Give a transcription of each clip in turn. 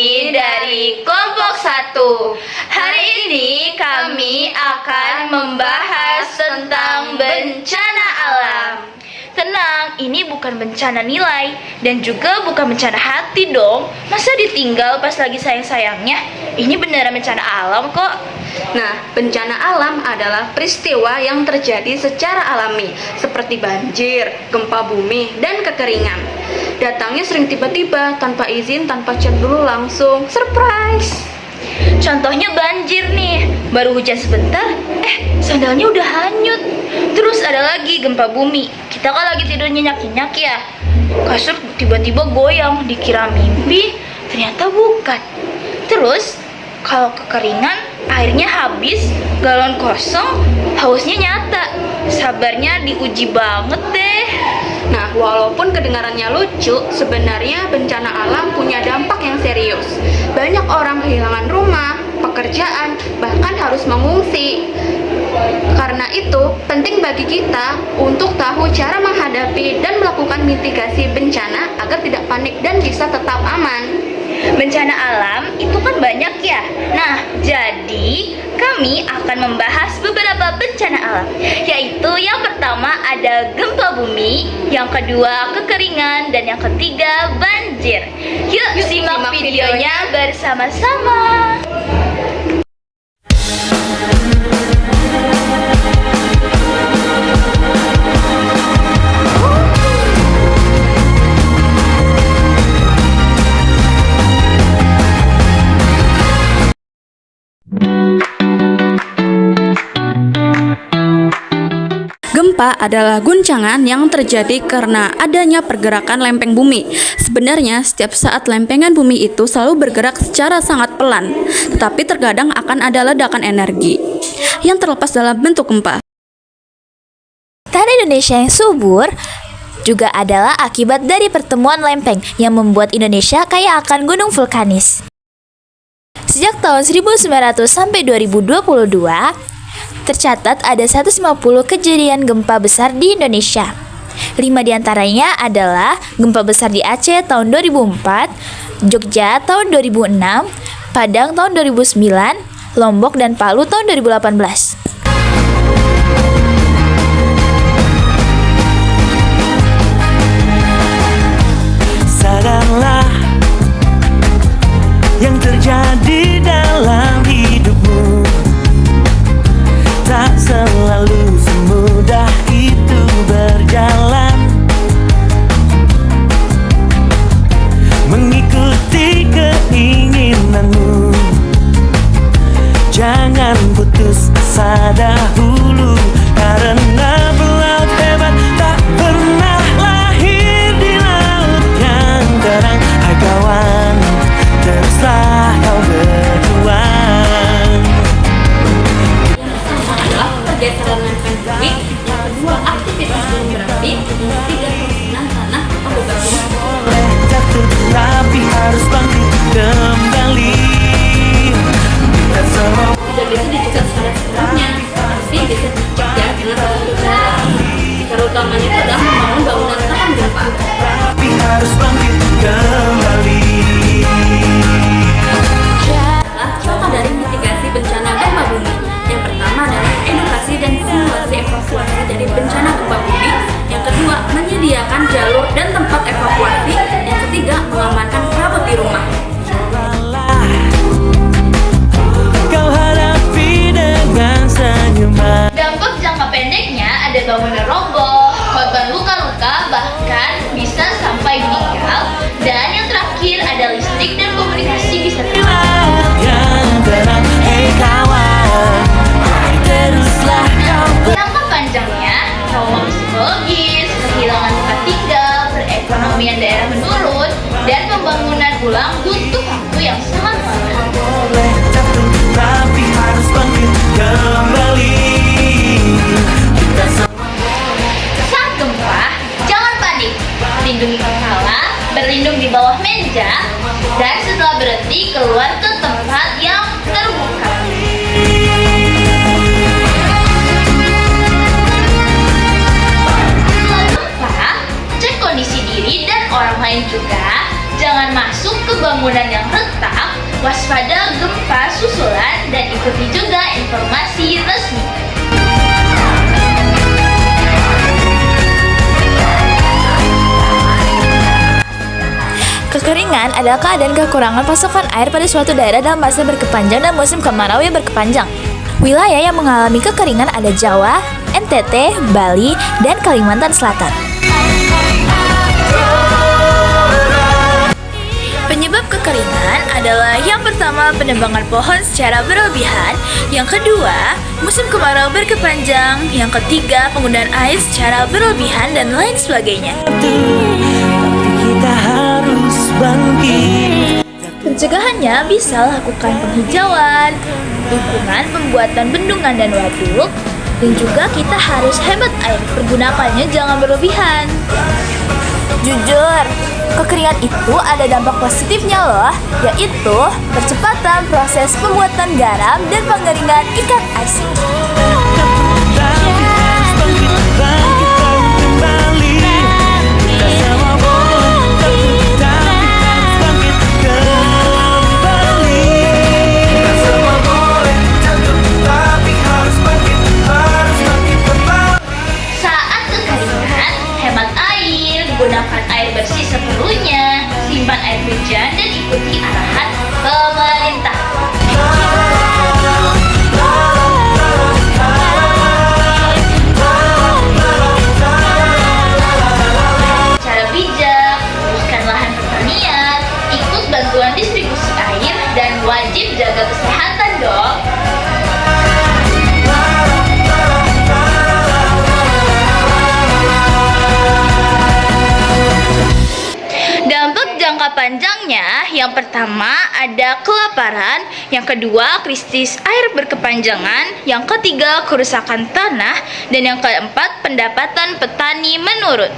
kami dari kelompok 1. Hari ini kami akan membahas tentang bencana alam. Tenang, ini bukan bencana nilai dan juga bukan bencana hati dong. Masa ditinggal pas lagi sayang-sayangnya? Ini beneran bencana alam kok. Nah, bencana alam adalah peristiwa yang terjadi secara alami, seperti banjir, gempa bumi, dan kekeringan. Datangnya sering tiba-tiba, tanpa izin, tanpa chat dulu, langsung surprise. Contohnya banjir nih, baru hujan sebentar, sandalnya udah hanyut. Terus ada lagi gempa bumi, kita kan lagi tidur nyenyak-nyenyak ya. Kasur tiba-tiba goyang, dikira mimpi, ternyata bukan. Terus kalau kekeringan, airnya habis, galon kosong, hausnya nyata. Sabarnya diuji banget deh. Nah, walaupun kedengarannya lucu, sebenarnya bencana alam punya dampak yang serius. Banyak orang kehilangan rumah, pekerjaan, bahkan harus mengungsi. Karena itu, penting bagi kita untuk tahu cara menghadapi dan melakukan mitigasi bencana agar tidak panik dan bisa tetap aman. Bencana alam itu kan banyak ya. Nah, jadi kami akan membahas beberapa bencana alam, yaitu yang pertama ada gempa bumi, yang kedua kekeringan, dan yang ketiga banjir. Yuk simak videonya bersama-sama. Gempa adalah guncangan yang terjadi karena adanya pergerakan lempeng bumi. Sebenarnya, setiap saat lempengan bumi itu selalu bergerak secara sangat pelan, tetapi terkadang akan ada ledakan energi yang terlepas dalam bentuk gempa. Tanah Indonesia yang subur juga adalah akibat dari pertemuan lempeng yang membuat Indonesia kaya akan gunung vulkanis. Sejak tahun 1900 sampai 2022, tercatat ada 150 kejadian gempa besar di Indonesia. 5 diantaranya adalah gempa besar di Aceh tahun 2004, Jogja tahun 2006, Padang tahun 2009, Lombok dan Palu tahun 2018. Sadarlah yang terjadi dalam hidupmu, tak selalu semudah itu berjalan. Mengikuti keinginanmu, jangan putus asa dahulu, karena pelaut hebat tak pernah lahir di laut yang terang. Hai kawan, teruslah kau berjuang. Pergeseran lempeng bumi, yang kedua aktivitas gunung berapi, yang ketiga perkebunan tanah atau bebatuan. Boleh jatuh tapi harus bangkit kembali. Kita semua Tidak bisa dicegah secara sepenuhnya, tapi bisa dicegah dengan satu cara. Cara utamanya adalah membangun bangunan tahan gempa. tapi harus bangkit kembali. Contoh dari mitigasi bencana gempa bumi. Yang pertama adalah edukasi dan simulasi evakuasi dari bencana gempa bumi. Yang kedua, menyediakan jalur dan tempat evakuasi. Yang ketiga, mengamankan perabot di rumah. Kau hadapi dengan senyuman. Dampak jangka pendeknya ada bangunan roboh, korban luka-luka, bahkan bisa sampai meninggal. Dan yang informasi resmi. Kekeringan adalah keadaan kekurangan pasokan air pada suatu daerah dalam masa berkepanjang dan musim kemarau yang berkepanjang. Wilayah yang mengalami kekeringan ada Jawa, NTT, Bali, dan Kalimantan Selatan. Penyebab kekeringan adalah yang pertama penebangan pohon secara berlebihan, yang kedua musim kemarau berkepanjang, yang ketiga penggunaan air secara berlebihan dan lain sebagainya. Kita harus bangkit. Pencegahannya bisa lakukan penghijauan, dukungan pembuatan bendungan dan waduk, dan juga kita harus hemat air, pergunakannya jangan berlebihan. Jujur, kekeringan itu ada dampak positifnya loh, yaitu percepatan proses pembuatan garam dan pengeringan ikan asin. Tapi harus bangkit, bangkit kembali. Kita semua boleh jatuh, tapi harus bangkit kembali. Kita semua boleh jatuh, tapi harus bangkit kembali. Saat kekeringan, hemat air, gunakan air bersih seperlunya, simpan air hujan dan ikuti arahan pemerintah. Cara bijak, uruskan lahan pertanian, ikut bantuan distribusi air, dan wajib jaga kesehatan dong. Dampak jangka panjangnya, yang pertama ada kelaparan, yang kedua krisis air berkepanjangan, yang ketiga kerusakan tanah, dan yang keempat pendapatan petani menurun.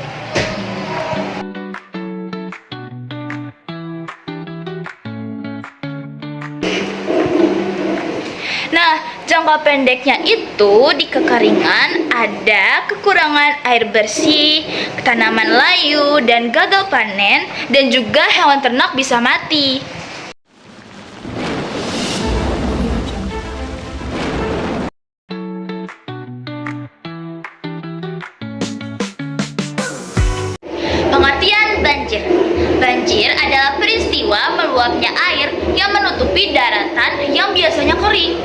Nah, jangka pendeknya itu di kekeringan ada kekurangan air bersih, tanaman layu, dan gagal panen, dan juga hewan ternak bisa mati. Pengertian banjir. Banjir adalah peristiwa meluapnya air yang menutupi daratan yang biasanya kering.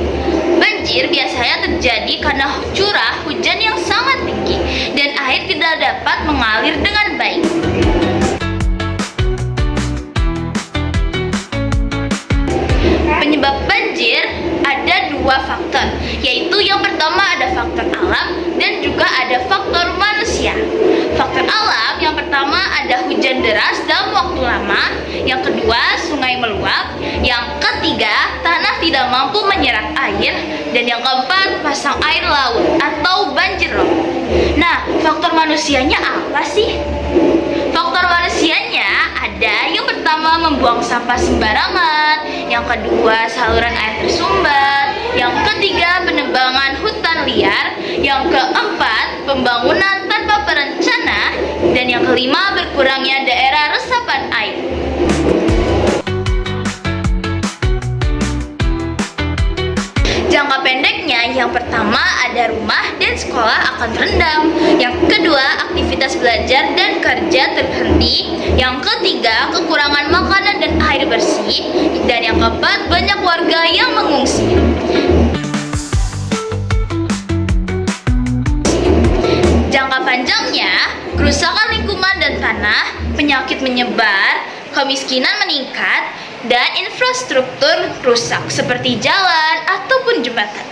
Banjir biasanya terjadi karena curah hujan yang sangat tinggi dan air tidak dapat mengalir dengan baik. Penyebab banjir ada dua faktor, yaitu yang pertama ada faktor alam dan juga ada faktor manusia. Faktor alam yang pertama ada hujan deras dalam waktu lama, yang kedua sungai meluap, yang ketiga tanah tidak mampu menyerap air, dan yang keempat pasang air laut atau banjir rob. Nah, faktor manusianya apa sih? Faktor manusianya ada yang pertama membuang sampah sembarangan, yang kedua saluran air tersumbat, yang ketiga penebangan hutan liar, yang keempat pembangunan tanpa perencana, dan yang kelima berkurangnya daerah resapan air. Jangka pendeknya, yang pertama ada rumah dan sekolah akan terendam, yang kedua aktivitas belajar dan kerja terhenti, yang ketiga kekurangan makanan dan air bersih, dan yang keempat banyak warga yang mengungsi. Jangka panjangnya, kerusakan lingkungan dan tanah, penyakit menyebar, kemiskinan meningkat, dan infrastruktur rusak seperti jalan ataupun jembatan.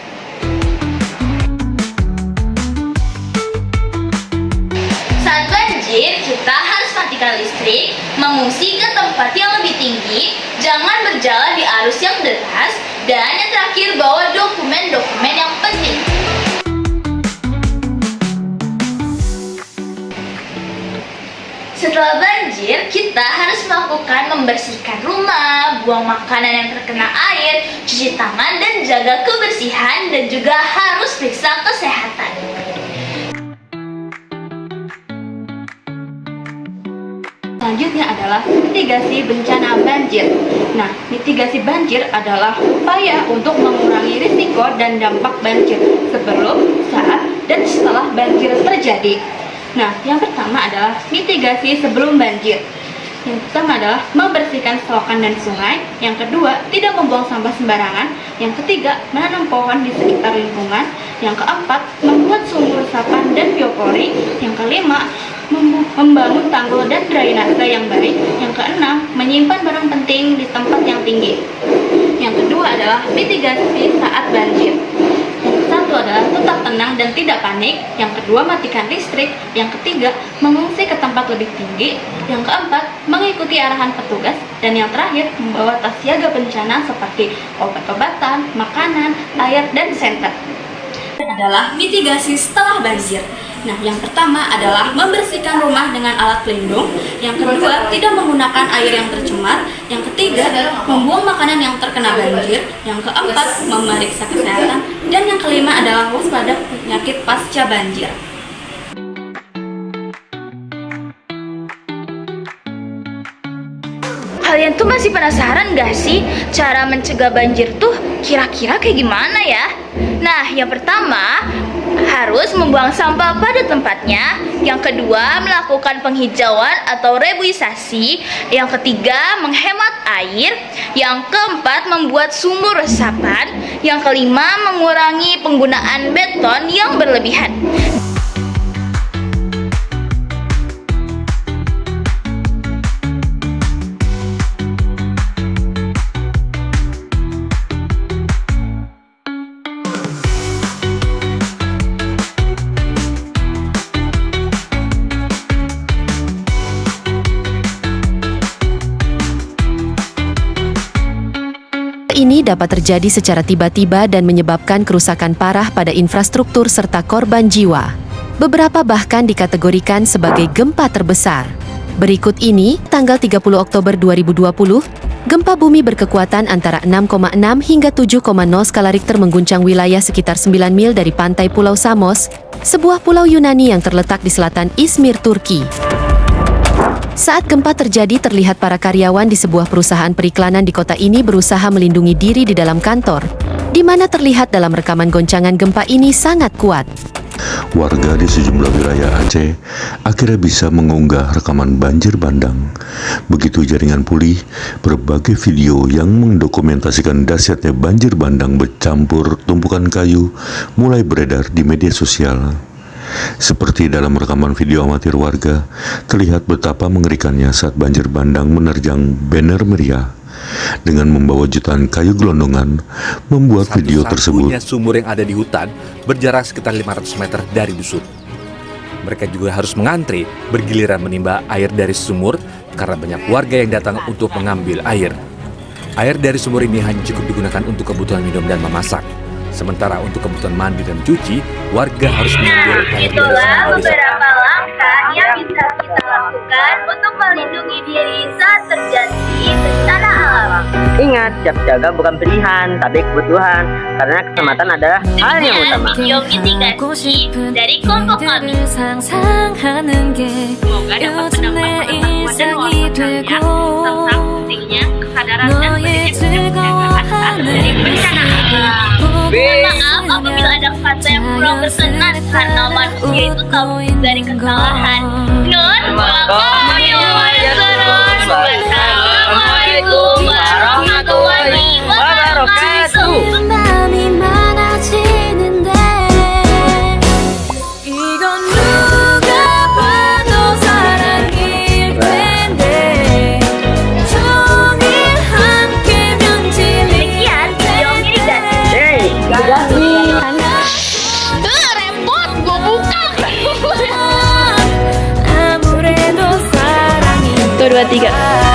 Saat banjir, kita harus matikan listrik, mengungsi ke tempat yang lebih tinggi, jangan berjalan di arus yang deras, dan yang terakhir bawa dokumen-dokumen yang penting. Setelah banjir, kita harus melakukan membersihkan rumah, buang makanan yang terkena air, cuci tangan dan jaga kebersihan, dan juga harus periksa kesehatan. selanjutnya adalah mitigasi bencana banjir. Nah, mitigasi banjir adalah upaya untuk mengurangi risiko dan dampak banjir sebelum, saat, dan setelah banjir terjadi. Nah, yang pertama adalah mitigasi sebelum banjir. Yang pertama adalah membersihkan selokan dan sungai. Yang kedua, tidak membuang sampah sembarangan. Yang ketiga, menanam pohon di sekitar lingkungan. Yang keempat, membuat sumur resapan dan biopori. Yang kelima, membangun tanggul dan drainase yang baik. Yang keenam, menyimpan barang penting di tempat yang tinggi. Yang kedua adalah mitigasi saat banjir. Yang satu adalah tetap tenang dan tidak panik. Yang kedua, matikan listrik. Yang ketiga, mengungsi ke tempat lebih tinggi. Yang keempat, mengikuti arahan petugas. Dan yang terakhir, membawa tas siaga bencana seperti obat-obatan, makanan, air, dan senter. Adalah mitigasi setelah banjir. Nah, yang pertama adalah membersihkan rumah dengan alat pelindung. Yang kedua, tidak menggunakan air yang tercemar. Yang ketiga, membuang makanan yang terkena banjir. Yang keempat, memeriksa kesehatan. Dan yang kelima adalah waspada penyakit pasca banjir. Kalian tuh masih penasaran gak sih cara mencegah banjir tuh kira-kira kayak gimana ya? Nah, yang pertama harus membuang sampah pada tempatnya. Yang kedua, melakukan penghijauan atau reboisasi. Yang ketiga, menghemat air. Yang keempat, membuat sumur resapan. Yang kelima, mengurangi penggunaan beton yang berlebihan. Ini dapat terjadi secara tiba-tiba dan menyebabkan kerusakan parah pada infrastruktur serta korban jiwa. Beberapa bahkan dikategorikan sebagai gempa terbesar. Berikut ini, tanggal 30 Oktober 2020, gempa bumi berkekuatan antara 6,6 hingga 7,0 skala Richter mengguncang wilayah sekitar 9 mil dari pantai Pulau Samos, sebuah pulau Yunani yang terletak di selatan Izmir, Turki. Saat gempa terjadi, terlihat para karyawan di sebuah perusahaan periklanan di kota ini berusaha melindungi diri di dalam kantor, di mana terlihat dalam rekaman goncangan gempa ini sangat kuat. Warga di sejumlah wilayah Aceh akhirnya bisa mengunggah rekaman banjir bandang. Begitu jaringan pulih, berbagai video yang mendokumentasikan dahsyatnya banjir bandang bercampur tumpukan kayu mulai beredar di media sosial. Seperti dalam rekaman video amatir warga, terlihat betapa mengerikannya saat banjir bandang menerjang banner meriah. Dengan membawa jutaan kayu gelondongan, membuat video tersebut. Satu-satunya sumur yang ada di hutan berjarak sekitar 500 meter dari dusun. Mereka juga harus mengantri, bergiliran menimba air dari sumur karena banyak warga yang datang untuk mengambil air. Air dari sumur ini hanya cukup digunakan untuk kebutuhan minum dan memasak. Sementara untuk kebutuhan mandi dan cuci, warga harus mengambil air dari sungai desa. Beberapa langkah yang bisa kita lakukan untuk melindungi diri saat terjadi bencana alam. Ingat, siap jaga bukan pilihan, tapi kebutuhan. Karena keselamatan adalah hal yang utama. Video mitigasi dari kelompok kami. Semoga dapat menambah pengetahuan dan wawasan kalian tentang pentingnya kesadaran dan pendidikan penjagaan dari bencana alam. Mohon maaf apabila ada kata yang kurang berkenan karena manusia itu tahu dari kesalahan. Nun, Wassalamualaikum warahmatullahi wabarakatuh. Repot, gue buka. 1, 2, 3.